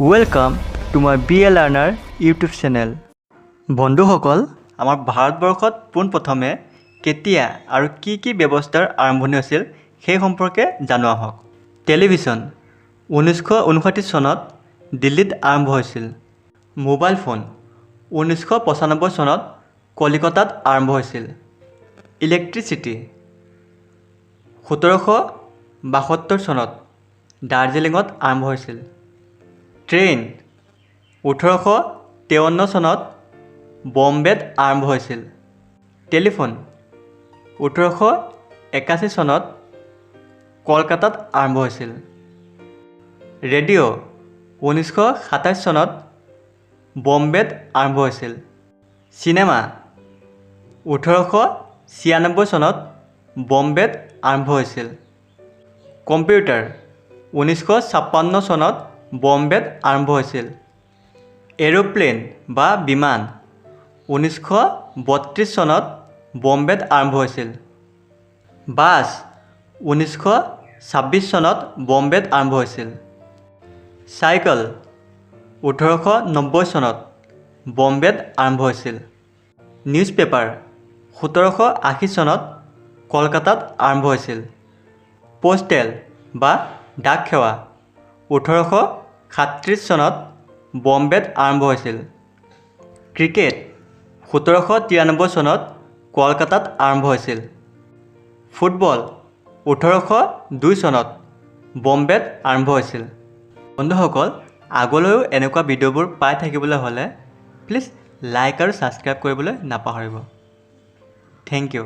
Welcome to my BA Learner YouTube channel. বন্ধুসকল আমাৰ ভাৰতবৰ্ষত পোনপ্ৰথমে কেতিয়া আৰু কি ব্যৱস্থাৰ আৰম্ভণি হৈছিল সেই সম্পৰ্কে জানো আহক। টেলিভিছন 1959 চনত দিল্লীত আৰম্ভ হৈছিল। মোবাইল ফোন 1995 চনত কলিকতাত আৰম্ভ হৈছিল। ইলেক্ট্ৰিচিটি 1772 চনত দাৰ্জিলিঙত আৰম্ভ হৈছিল। ট্ৰেইন 1853 চনত বম্বেত আৰম্ভ হৈছিল। টেলিফোন 1881 চনত কলকাতাত আৰম্ভ হৈছিল। ৰেডিঅ' 1927 চনত বম্বেত আৰম্ভ হৈছিল। চিনেমা 1896 চনত বম্বেত আৰম্ভ হৈছিল। কম্পিউটাৰ 1956 চনত বম্বেত আৰম্ভ হৈছিল। এৰোপ্লেন বা বিমান 1932 চনত বম্বেত আৰম্ভ হৈছিল। বাছ 1926 চনত বম্বেত আৰম্ভ হৈছিল। চাইকেল 1890 চনত বম্বেত আৰম্ভ হৈছিল। নিউজ পেপাৰ 1780 চনত কলকাতাত আৰম্ভ হৈছিল। পোষ্টেল বা ডাক সেৱা 1837 চনত বম্বেত আৰম্ভ হৈছিল। ক্ৰিকেট 1793 চনত কলকাতাত আৰম্ভ হৈছিল। ফুটবল 1802 চনত বম্বেত আৰম্ভ হৈছিল। বন্ধুসকল আগলৈও এনেকুৱা ভিডিঅ'বোৰ পাই থাকিবলৈ হ'লে প্লিজ লাইক আৰু ছাবস্ক্ৰাইব কৰিবলৈ নাপাহৰিব। Thank U.